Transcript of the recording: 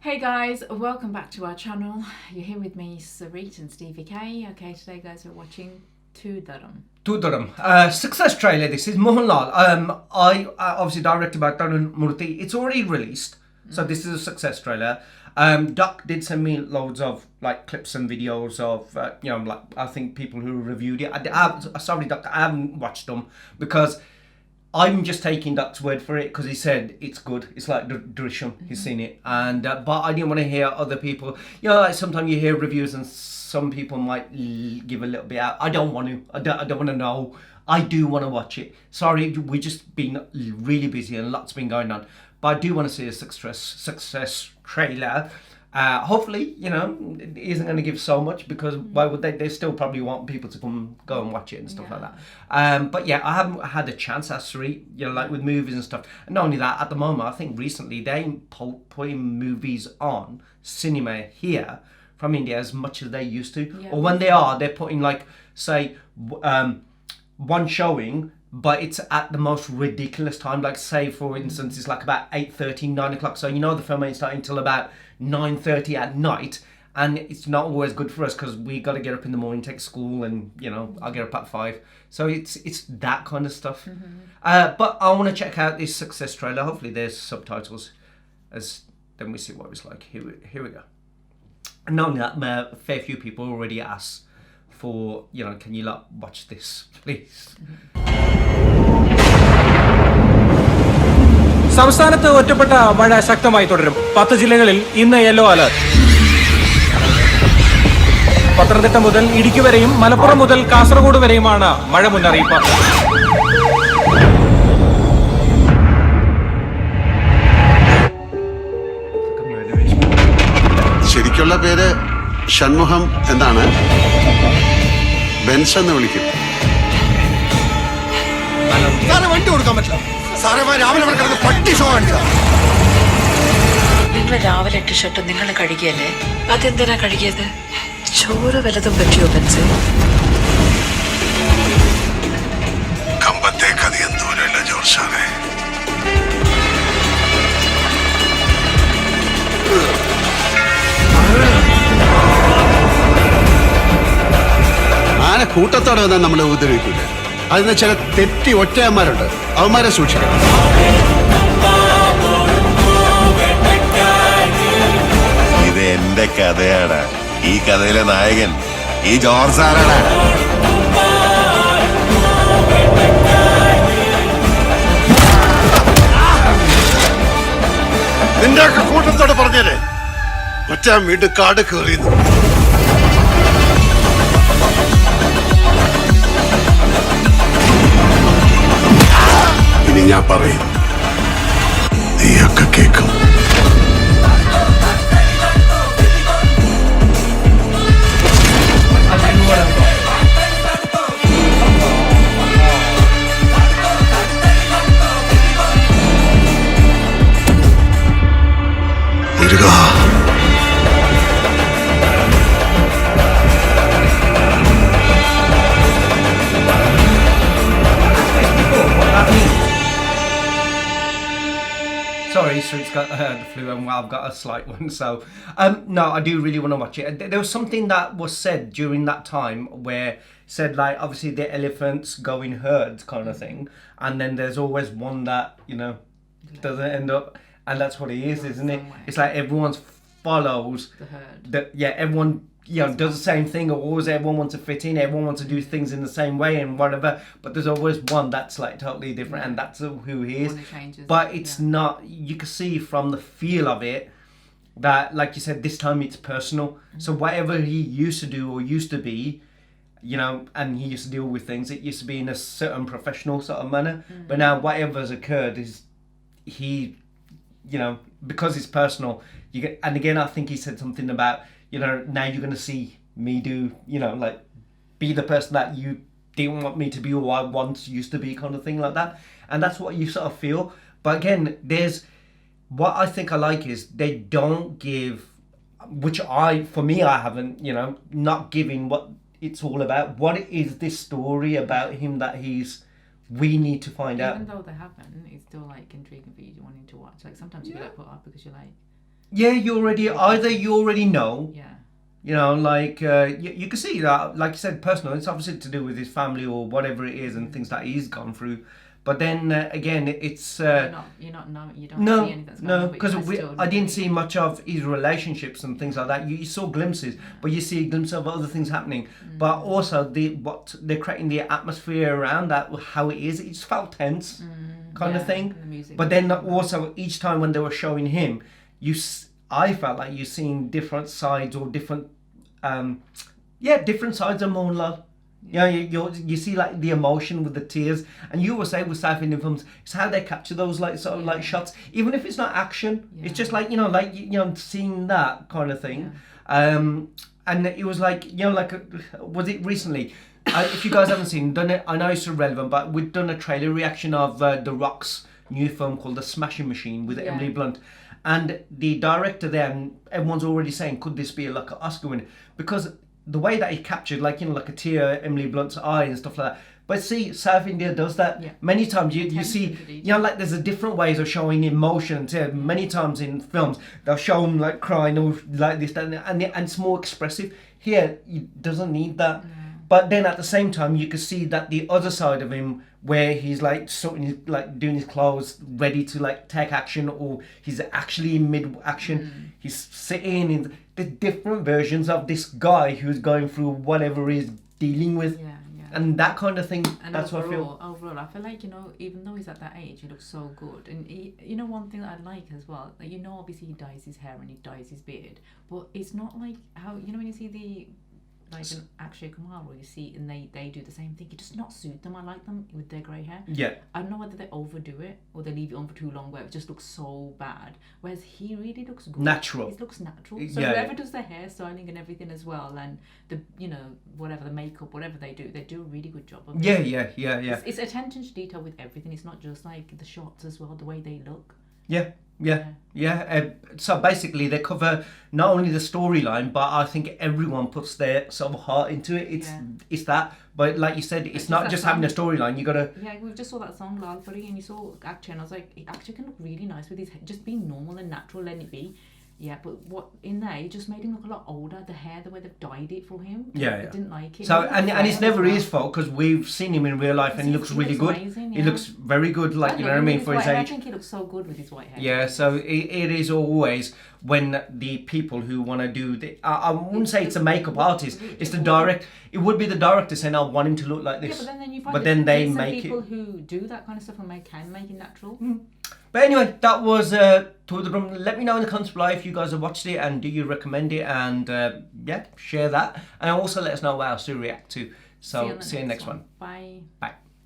Hey guys, welcome back to our channel. You're here with me, Sarit and Stevie K. Okay, today guys we're watching Thudarum. Thudarum. Success trailer. This is Mohanlal. I obviously directed by Tharun Moorthy. It's already released, so this is a success trailer. Duck did send me loads of like clips and videos of like I think people who reviewed it. Sorry, Duck, I haven't watched them because I'm just taking Duck's word for it because he said it's good. It's like Thudarum. He's seen it, and but I didn't want to hear other people. Like sometimes you hear reviews and some people might give a little bit out. I don't want to. I don't want to know. I do want to watch it. Sorry, we've just been really busy and lots been going on. But I do want to see a success trailer. Hopefully, it isn't going to give so much because why would they? They still probably want people to come go and watch it and stuff like that. But yeah, I haven't had a chance actually, like with movies and stuff. And not only that, at the moment, I think recently they ain't putting movies on cinema here from India as much as they used to. Yeah. Or when they are, they're putting like, say, one showing, but it's at the most ridiculous time. Like say, for instance, it's like about 8:30, 9 o'clock. So the film ain't starting until about 9:30 at night. And it's not always good for us because we got to get up in the morning, take school, and I'll get up at 5. So it's that kind of stuff. But I want to check out this success trailer. Hopefully there's subtitles, as then we see what it's like. Here we go. And knowing that, a fair few people already asked for, can you watch this, please? സംസ്ഥാനത്ത് ഒറ്റപ്പെട്ട മഴ ശക്തമായി തുടരും. 10 ജില്ലകളിൽ ഇന്ന് yellow alert. Pathanamthitta മുതൽ ഇടുക്കി വരെയും മലപ്പുറം മുതൽ കാസർഗോഡ് വരെയുമാണ് മഴ മുന്നറിയിപ്പ്. ശരിക്കുള്ള പേര് ഷൺമുഖം എന്നാണ്. ബെൻസ് എന്ന് വിളിക്കും. വണ്ടി കൊടുക്കാൻ പറ്റില്ല. നിങ്ങൾ രാവിലെ ഇട്ട ഷർട്ട് നിങ്ങൾ കഴുകിയല്ലേ? അതെന്തിനാ കഴുകിയത്? ചോറ് വല്ലതും പറ്റിയോ ബെൻസ്? കമ്പത്തേക്ക് അധികം ദൂരമില്ല ജോർജാനെ. ആന കൂട്ടത്തോടെ വന്നാൽ നമ്മളെ ഉപദ്രവിക്കൂല. അതിന് ചില തെറ്റി ഒറ്റയന്മാരുണ്ട്, അവന്മാരെ സൂക്ഷിക്കണം. ഇത് എന്റെ കഥയാണ്. ഈ കഥയിലെ നായകൻ ഈ ജോർജ് സാറാണ്. നിന്റെ ഒക്കെ കൂട്ടത്തോടെ പറഞ്ഞേരെ ഒറ്റ വീണ്ടും കാട് കയറിയുന്നു. ഇനി ഞാൻ പറയും, നീയൊക്കെ കേൾക്കും. Sorry, Street's got the flu and I've got a slight one. So, no, I do really want to watch it. There was something that was said during that time where said like obviously the elephants go in herds kind of thing, and then there's always one that doesn't end up, and that's what it is, isn't it? It's like everyone follows The herd. Everyone does the same thing, or always everyone wants to fit in, everyone wants to do things in the same way and whatever, but there's always one that's like totally different, and that's who he is. But it's not, you can see from the feel of it that, like you said, this time it's personal. So whatever he used to do or used to be, and he used to deal with things, it used to be in a certain professional sort of manner, but now whatever's occurred is he, because it's personal, you get. And again, I think he said something about, now you're going to see me do, like be the person that you didn't want me to be or I once used to be, kind of thing like that. And that's what you sort of feel. But again, there's what I think I like is they don't give, which for me I haven't, not giving what it's all about. What is this story about him that we need to find out? Even though they haven't, it's still like intriguing for you wanting to watch. Like sometimes you get put off because you're like, Yeah, you already know. Yeah. You know, like you can see that, like you said, personal. It's obviously to do with his family or whatever it is, and things that he's gone through. But then again, it's You don't see anything that's going on, but because you still I didn't really- see much of his relationships and things like that. You saw glimpses, but you see a glimpse of other things happening. But also what they're creating the atmosphere around that, how it is. It just felt tense, kind of Yeah, thing. and the music. But then also each time when they were showing him, I felt like you're seeing different sides or different sides of Mohanlal. Yeah, you see like the emotion with the tears, and you always say with South Indian films, it's how they capture those like sort of like shots, even if it's not action. It's just like seeing that kind of thing. And it was like was it recently? If you guys haven't seen, done it. I know it's irrelevant, but we've done a trailer reaction of The Rock's new film called The Smashing Machine with Emily Blunt. And the director there, and everyone's already saying, could this be like an Oscar winner? Because the way that he captured, like a tear, Emily Blunt's eye and stuff like that. But see, South India does that many times. You see, like there's a different ways of showing emotion. Many times in films, they'll show them like crying or like this, that, and it's more expressive. Here, it doesn't need that. But then at the same time, you can see that the other side of him, where he's like sorting, like doing his clothes, ready to like take action, or he's actually in mid-action. He's sitting in the different versions of this guy who's going through whatever he's dealing with, and that kind of thing. And that's what I feel. Overall, I feel like even though he's at that age, he looks so good. And one thing that I like as well, like, obviously he dyes his hair and he dyes his beard, but it's not like how when you see the. Like an Akshay Kumar, where you see, and they do the same thing. It does not suit them. I like them with their grey hair. Yeah. I don't know whether they overdo it or they leave it on for too long, where it just looks so bad. Whereas he really looks good. Natural. It looks natural. So whoever does their hairstyling and everything as well, and the whatever the makeup, whatever they do a really good job of it. Yeah. It's attention to detail with everything. It's not just like the shots as well, the way they look. So basically, they cover not only the storyline, but I think everyone puts their sort of heart into it. It's that, but like you said, it's not just having a storyline. You gotta. Yeah, we just saw that song Lal Puri, and you saw Akshay, and I was like, Akshay can look really nice with his just being normal and natural, letting it be. Yeah, but what in there, it just made him look a lot older. The hair, the way they've dyed it for him. I didn't like it. So and it's never his fault, because we've seen him in real life and he looks really good. Amazing, He looks very good, like you know what I mean, for his age. I think he looks so good with his white hair. Yeah, so it is always when the people who want to do the I wouldn't say it's a makeup artist. It's the direct. It would be the director saying, "I want him to look like this." Yeah, but then you find they some make people it. who do that kind of stuff and make it natural. But anyway, that was Thudarum. Let me know in the comments below if you guys have watched it and do you recommend it, and share that, and also let us know what else to react to. So see you next one. Bye. Bye.